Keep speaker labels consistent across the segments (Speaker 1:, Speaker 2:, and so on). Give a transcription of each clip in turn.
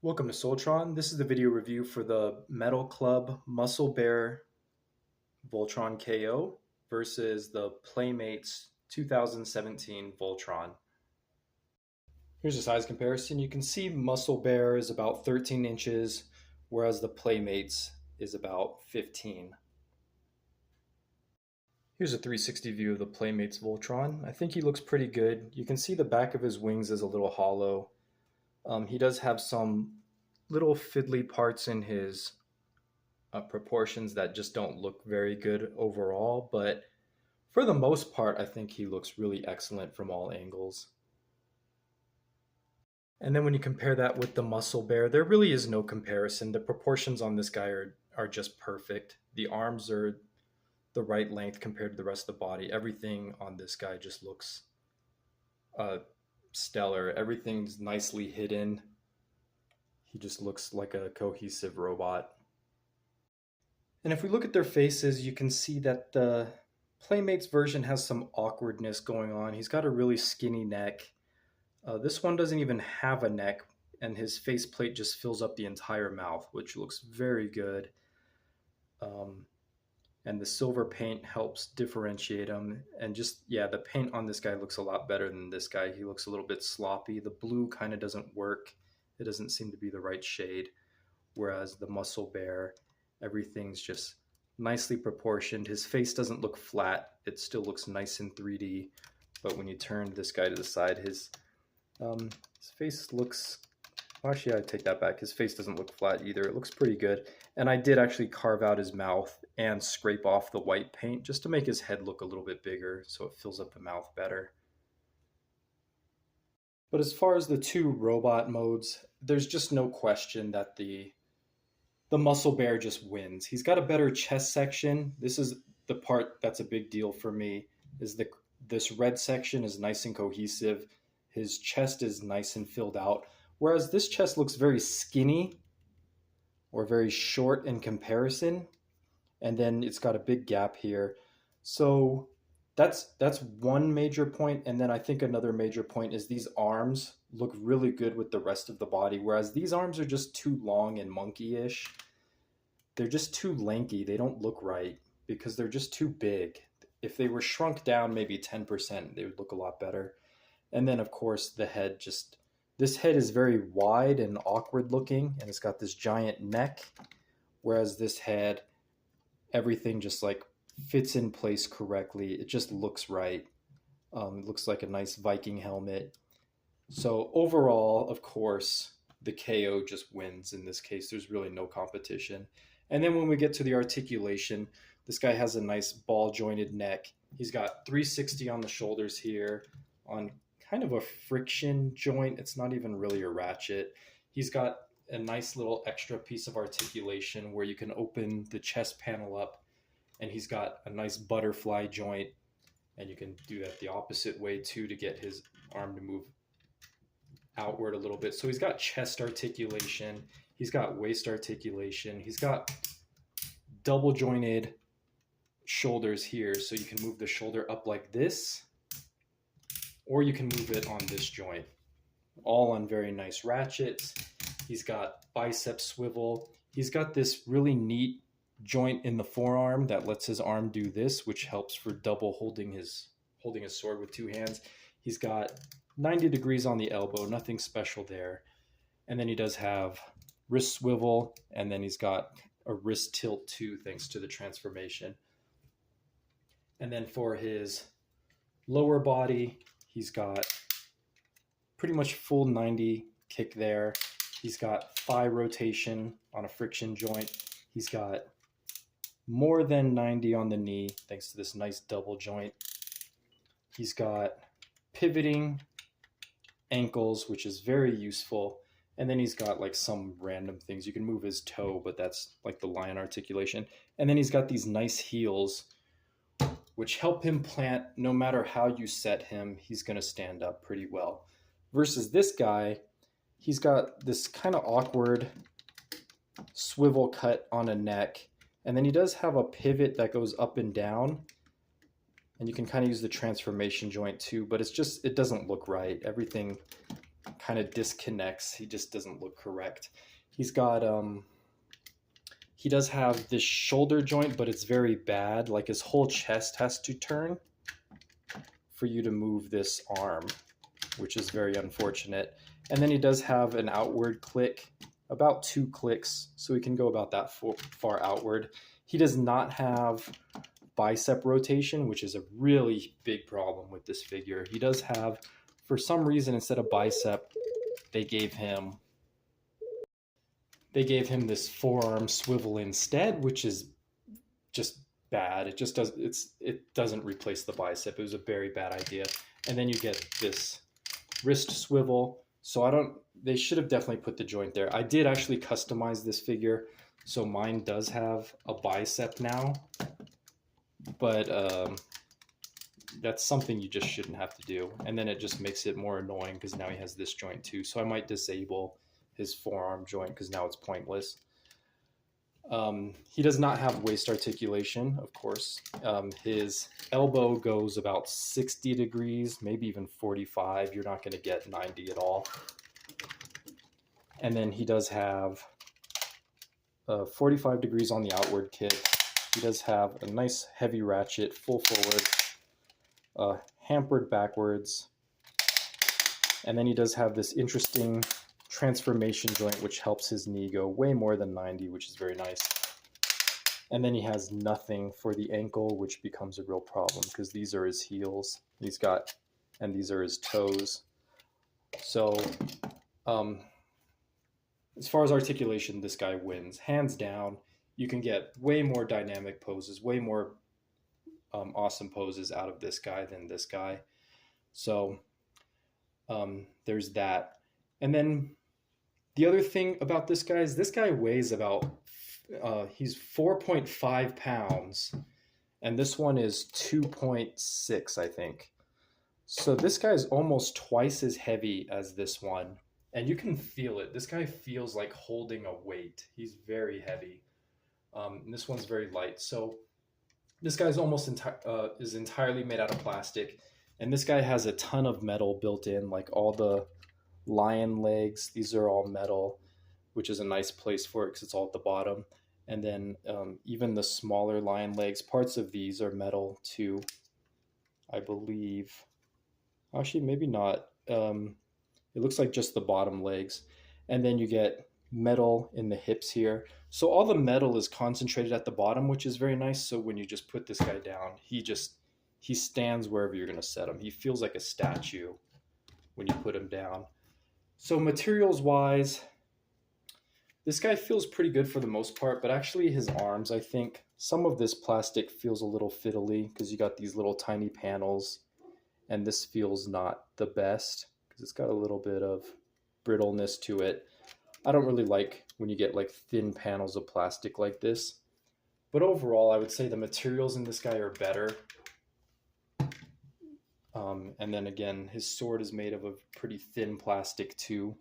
Speaker 1: Welcome to Voltron. This is the video review for the Metal Club Musclebear Voltron KO versus the Playmates 2017 Voltron. Here's a size comparison. You can see Musclebear is about 13 inches, whereas the Playmates is about 15. Here's a 360 view of the Playmates Voltron. I think he looks pretty good. You can see the back of his wings is a little hollow. He does have some little fiddly parts in his proportions that just don't look very good overall, but for the most part, I think he looks really excellent from all angles. And then when you compare that with the Musclebear, there really is no comparison. The proportions on this guy are just perfect. The arms are the right length compared to the rest of the body. Everything on this guy just looks stellar. Everything's nicely hidden. He just looks like a cohesive robot. And if we look at their faces, you can see that the Playmates version has some awkwardness going on. He's got a really skinny neck. This one doesn't even have a neck, and his faceplate just fills up the entire mouth, which looks very good. And the silver paint helps differentiate him. And just, yeah, the paint on this guy looks a lot better than this guy. He looks a little bit sloppy. The blue kind of doesn't work. It doesn't seem to be the right shade. Whereas the Musclebear, everything's just nicely proportioned. His face doesn't look flat. It still looks nice in 3D. But when you turn this guy to the side, his face looks... Actually, I take that back. His face doesn't look flat either. It looks pretty good. And I did actually carve out his mouth and scrape off the white paint just to make his head look a little bit bigger so it fills up the mouth better. But as far as the two robot modes, there's just no question that the Musclebear just wins. He's got a better chest section. This is the part that's a big deal for me, is this red section is nice and cohesive. His chest is nice and filled out. Whereas this chest looks very skinny or very short in comparison. And then it's got a big gap here. So that's one major point. And then I think another major point is these arms look really good with the rest of the body. Whereas these arms are just too long and monkey-ish. They're just too lanky. They don't look right because they're just too big. If they were shrunk down maybe 10%, they would look a lot better. And then of course the head just... This head is very wide and awkward looking, and it's got this giant neck, whereas this head, everything just like fits in place correctly. It just looks right. It looks like a nice Viking helmet. So overall, of course, the KO just wins in this case. There's really no competition. And then when we get to the articulation, this guy has a nice ball jointed neck. He's got 360 on the shoulders here, on kind of a friction joint. It's not even really a ratchet. He's got a nice little extra piece of articulation where you can open the chest panel up, and he's got a nice butterfly joint, and you can do that the opposite way too to get his arm to move outward a little bit. So he's got chest articulation, he's got waist articulation, he's got double jointed shoulders here, so you can move the shoulder up like this, or you can move it on this joint, all on very nice ratchets. He's got bicep swivel. He's got this really neat joint in the forearm that lets his arm do this, which helps for double holding his sword with two hands. He's got 90 degrees on the elbow, nothing special there. And then he does have wrist swivel, and then he's got a wrist tilt too, thanks to the transformation. And then for his lower body, he's got pretty much full 90 kick there. He's got thigh rotation on a friction joint. He's got more than 90 on the knee, thanks to this nice double joint. He's got pivoting ankles, which is very useful. And then he's got like some random things. You can move his toe, but that's like the lion articulation. And then he's got these nice heels, which help him plant. No matter how you set him, he's going to stand up pretty well. Versus this guy, he's got this kind of awkward swivel cut on a neck. And then he does have a pivot that goes up and down. And you can kind of use the transformation joint too, but it's just, it doesn't look right. Everything kind of disconnects. He just doesn't look correct. He's got he does have this shoulder joint, but it's very bad. Like his whole chest has to turn for you to move this arm, which is very unfortunate. And then he does have an outward click, about 2 clicks, so he can go about that far outward. He does not have bicep rotation, which is a really big problem with this figure. He does have, for some reason, instead of bicep, they gave him this forearm swivel instead, which is just bad. It doesn't replace the bicep. It was a very bad idea. And then you get this wrist swivel. So they should have definitely put the joint there. I did actually customize this figure, so mine does have a bicep now, but that's something you just shouldn't have to do. And then it just makes it more annoying because now he has this joint too. So I might disable his forearm joint because now it's pointless. He does not have waist articulation, of course. His elbow goes about 60 degrees, maybe even 45. You're not going to get 90 at all. And then he does have 45 degrees on the outward kick. He does have a nice heavy ratchet, full forward, hampered backwards. And then he does have this interesting transformation joint, which helps his knee go way more than 90, which is very nice. And then he has nothing for the ankle, which becomes a real problem because these are his heels. And these are his toes. So, as far as articulation, this guy wins. Hands down. You can get way more dynamic poses, way more awesome poses out of this guy than this guy. So, there's that. And then the other thing about this guy is this guy weighs about, he's 4.5 pounds, and this one is 2.6, I think. So this guy is almost twice as heavy as this one, and you can feel it. This guy feels like holding a weight. He's very heavy. And this one's very light. So this guy's almost is entirely made out of plastic, and this guy has a ton of metal built in, like all the lion legs. These are all metal, which is a nice place for it because it's all at the bottom. And then even the smaller lion legs, parts of these are metal too, I believe. Actually, maybe not. It looks like just the bottom legs. And then you get metal in the hips here. So all the metal is concentrated at the bottom, which is very nice. So when you just put this guy down, he stands wherever you're going to set him. He feels like a statue when you put him down. So materials wise, this guy feels pretty good for the most part, but actually his arms, I think some of this plastic feels a little fiddly because you got these little tiny panels, and this feels not the best because it's got a little bit of brittleness to it. I don't really like when you get like thin panels of plastic like this, but overall I would say the materials in this guy are better. And then again, his sword is made of a pretty thin plastic too,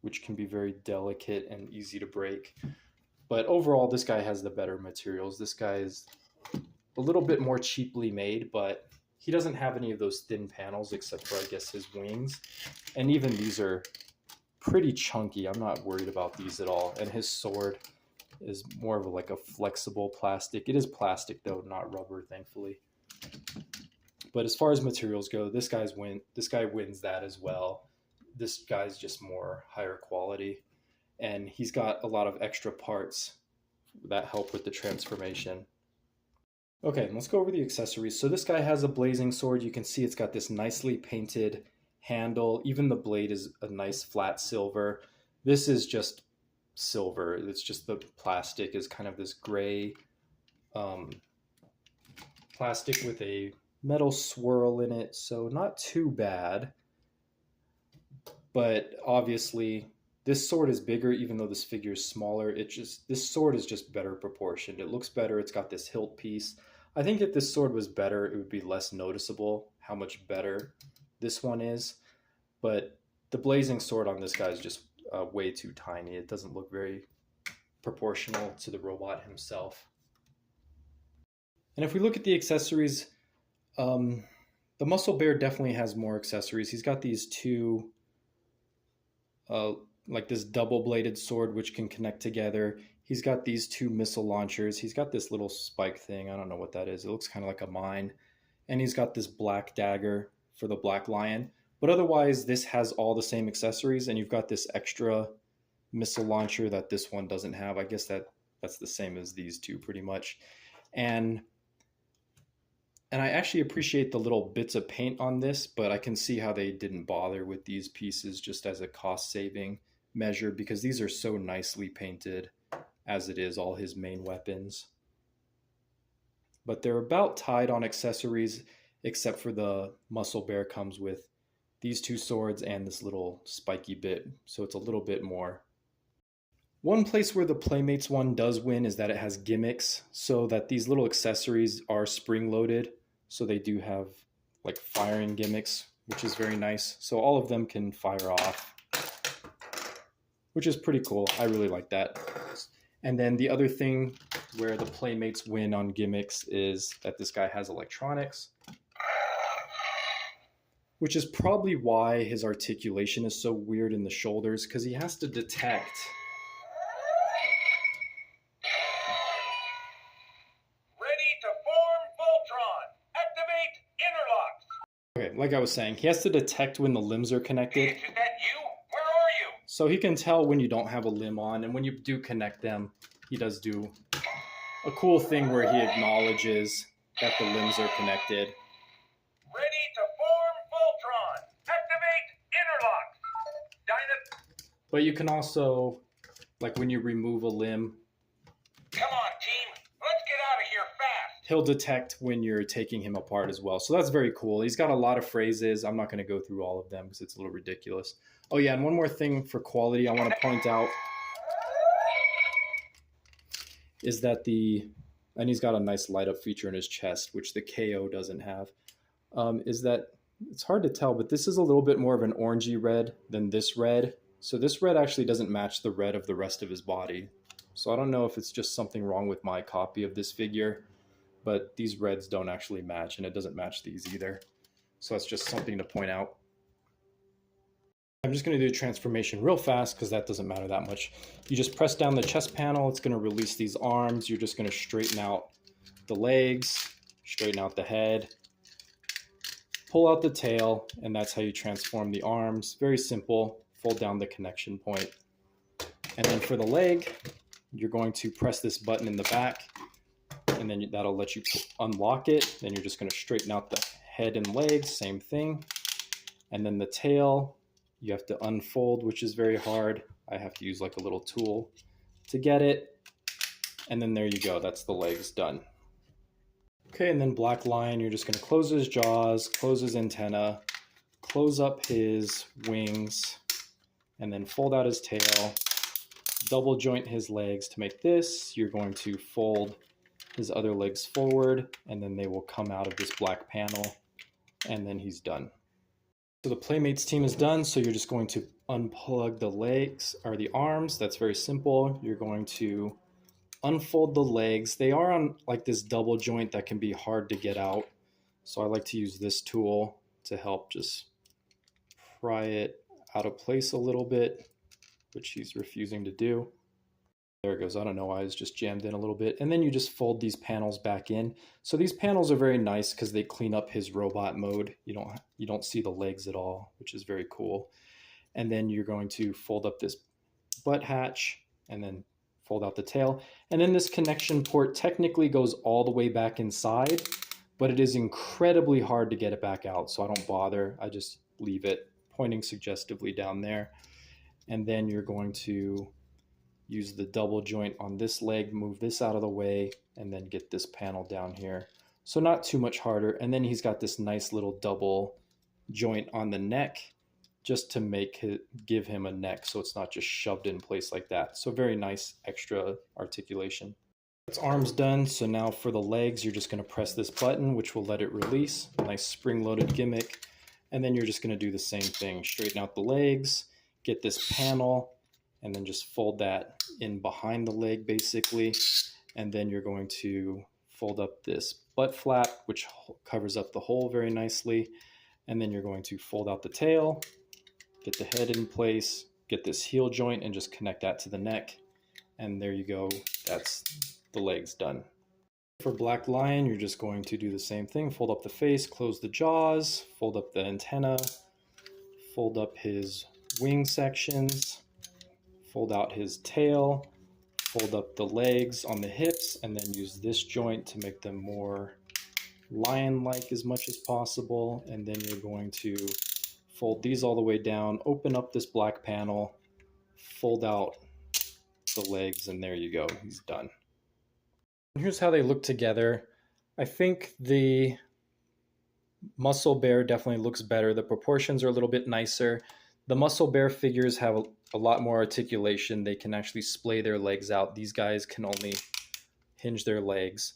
Speaker 1: which can be very delicate and easy to break. But overall, this guy has the better materials. This guy is a little bit more cheaply made, but he doesn't have any of those thin panels except for, I guess, his wings. And even these are pretty chunky. I'm not worried about these at all. And his sword is more of like a flexible plastic. It is plastic though, not rubber, thankfully. But as far as materials go, this guy wins that as well. This guy's just more higher quality, and he's got a lot of extra parts that help with the transformation. Okay, let's go over the accessories. So this guy has a blazing sword. You can see it's got this nicely painted handle. Even the blade is a nice flat silver. This is just silver. It's just the plastic is kind of this gray plastic with a metal swirl in it, so not too bad. But obviously this sword is bigger, even though this figure is smaller. This sword is just better proportioned. It looks better. It's got this hilt piece. I think if this sword was better, it would be less noticeable how much better this one is. But the blazing sword on this guy is just way too tiny. It doesn't look very proportional to the robot himself. And if we look at the accessories, the Musclebear definitely has more accessories. He's got these two uh, like this double-bladed sword which can connect together. He's got these two missile launchers. He's got this little spike thing. I don't know what that is. It looks kind of like a mine. And he's got this black dagger for the black lion. But otherwise, this has all the same accessories, and you've got this extra missile launcher that this one doesn't have. I guess that's the same as these two pretty much. And I actually appreciate the little bits of paint on this, but I can see how they didn't bother with these pieces just as a cost saving measure, because these are so nicely painted as it is all his main weapons. But they're about tied on accessories, except for the Musclebear comes with these two swords and this little spiky bit, so it's a little bit more. One place where the Playmates one does win is that it has gimmicks, so that these little accessories are spring loaded, so they do have like firing gimmicks, which is very nice. So all of them can fire off, which is pretty cool. I really like that. And then the other thing where the Playmates win on gimmicks is that this guy has electronics, which is probably why his articulation is so weird in the shoulders, because he has to detect like I was saying, he has to detect when the limbs are connected.
Speaker 2: Is that you? Where are you?
Speaker 1: So he can tell when you don't have a limb on, and when you do connect them, he does do a cool thing where he acknowledges that the limbs are connected.
Speaker 2: Ready to form Voltron. Activate interlock.
Speaker 1: But you can also, like when you remove a limb,
Speaker 2: come on, team. Let's get out of here fast.
Speaker 1: He'll detect when you're taking him apart as well. So that's very cool. He's got a lot of phrases. I'm not going to go through all of them because it's a little ridiculous. Oh yeah, and one more thing for quality I want to point out is that and he's got a nice light up feature in his chest, which the KO doesn't have, is that it's hard to tell, but this is a little bit more of an orangey red than this red. So this red actually doesn't match the red of the rest of his body. So I don't know if it's just something wrong with my copy of this figure, but these reds don't actually match, and it doesn't match these either. So that's just something to point out. I'm just going to do a transformation real fast because that doesn't matter that much. You just press down the chest panel. It's going to release these arms. You're just going to straighten out the legs, straighten out the head, pull out the tail, and that's how you transform the arms. Very simple. Fold down the connection point. And then for the leg, you're going to press this button in the back, and then that'll let you unlock it. Then you're just going to straighten out the head and legs, same thing. And then the tail, you have to unfold, which is very hard. I have to use like a little tool to get it. And then there you go, that's the legs done. Okay, and then Black Lion, you're just going to close his jaws, close his antenna, close up his wings, and then fold out his tail, double joint his legs to make this. You're going to fold his other legs forward, and then they will come out of this black panel, and then he's done. So the Playmates team is done, so you're just going to unplug the legs, or the arms. That's very simple. You're going to unfold the legs. They are on like this double joint that can be hard to get out. So I like to use this tool to help just pry it out of place a little bit, which he's refusing to do. There it goes. I don't know why it's just jammed in a little bit. And then you just fold these panels back in. So these panels are very nice because they clean up his robot mode. You don't see the legs at all, which is very cool. And then you're going to fold up this butt hatch and then fold out the tail. And then this connection port technically goes all the way back inside, but it is incredibly hard to get it back out. So I don't bother. I just leave it pointing suggestively down there. And then you're going to use the double joint on this leg, move this out of the way, and then get this panel down here. So not too much harder. And then he's got this nice little double joint on the neck just to give him a neck so it's not just shoved in place like that. So very nice extra articulation. Its arms done. So now for the legs, you're just going to press this button, which will let it release. Nice spring-loaded gimmick. And then you're just going to do the same thing. Straighten out the legs, get this panel, and then just fold that in behind the leg basically. And then you're going to fold up this butt flap, which covers up the hole very nicely. And then you're going to fold out the tail, get the head in place, get this heel joint and just connect that to the neck. And there you go. That's the legs done. For Black Lion, you're just going to do the same thing. Fold up the face, close the jaws, fold up the antenna, fold up his wing sections, fold out his tail, fold up the legs on the hips, and then use this joint to make them more lion-like as much as possible. And then you're going to fold these all the way down, open up this black panel, fold out the legs, and there you go, he's done. And here's how they look together. I think the Musclebear definitely looks better. The proportions are a little bit nicer. The Musclebear figures have a lot more articulation. They can actually splay their legs out. These guys can only hinge their legs.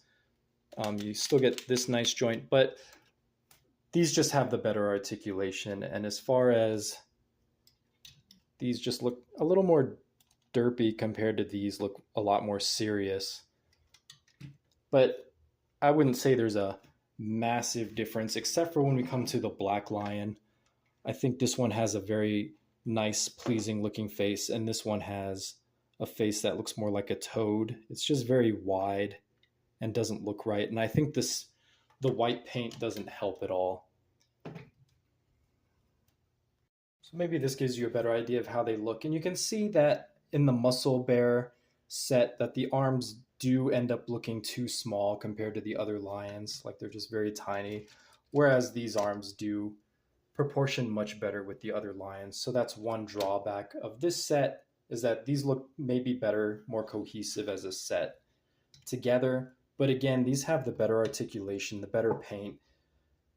Speaker 1: You still get this nice joint, but these just have the better articulation. And as far as these just look a little more derpy compared to these, look a lot more serious. But I wouldn't say there's a massive difference, except for when we come to the Black Lion. I think this one has a very nice, pleasing looking face, and this one has a face that looks more like a toad. It's just very wide and doesn't look right. And I think the white paint doesn't help at all. So maybe this gives you a better idea of how they look. And you can see that in the Musclebear set that the arms do end up looking too small compared to the other lions. Like they're just very tiny. Whereas these arms do proportion much better with the other lions. So that's one drawback of this set, is that these look maybe better, more cohesive as a set together. But again, these have the better articulation, the better paint.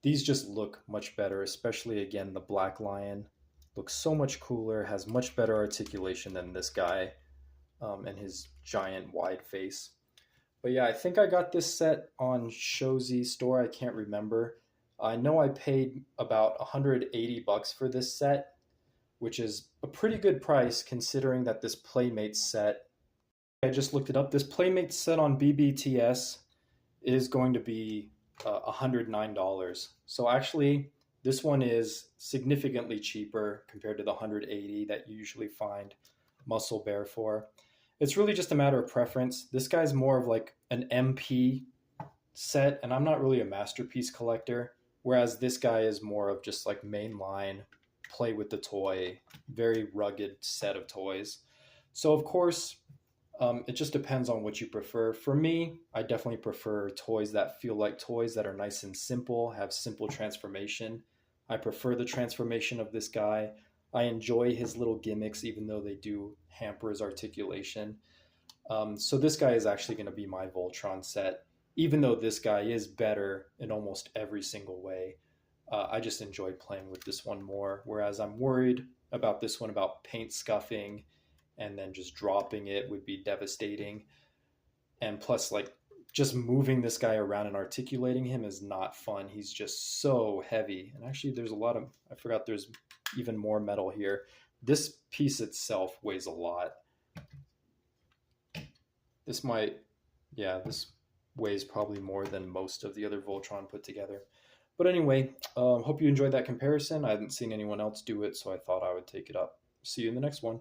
Speaker 1: These just look much better, especially again, the Black Lion looks so much cooler, has much better articulation than this guy and his giant wide face. But yeah, I think I got this set on Shozy store. I can't remember. I know I paid about $180 for this set, which is a pretty good price considering that this Playmates set, I just looked it up. This Playmates set on BBTS is going to be $109. So actually, this one is significantly cheaper compared to the $180 that you usually find Musclebear for. It's really just a matter of preference. This guy's more of like an MP set, and I'm not really a masterpiece collector, whereas this guy is more of just like mainline, play with the toy, very rugged set of toys. So of course, it just depends on what you prefer. For me, I definitely prefer toys that feel like toys, that are nice and simple, have simple transformation. I prefer the transformation of this guy. I enjoy his little gimmicks, even though they do hamper his articulation. So this guy is actually going to be my Voltron set, even though this guy is better in almost every single way. I just enjoy playing with this one more, whereas I'm worried about this one about paint scuffing, and then just dropping it would be devastating. And plus, like, just moving this guy around and articulating him is not fun. He's just so heavy. And actually, there's a lot of, I forgot there's even more metal here. This piece itself weighs a lot. This weighs probably more than most of the other Voltron put together. But anyway, hope you enjoyed that comparison. I hadn't seen anyone else do it, so I thought I would take it up. See you in the next one.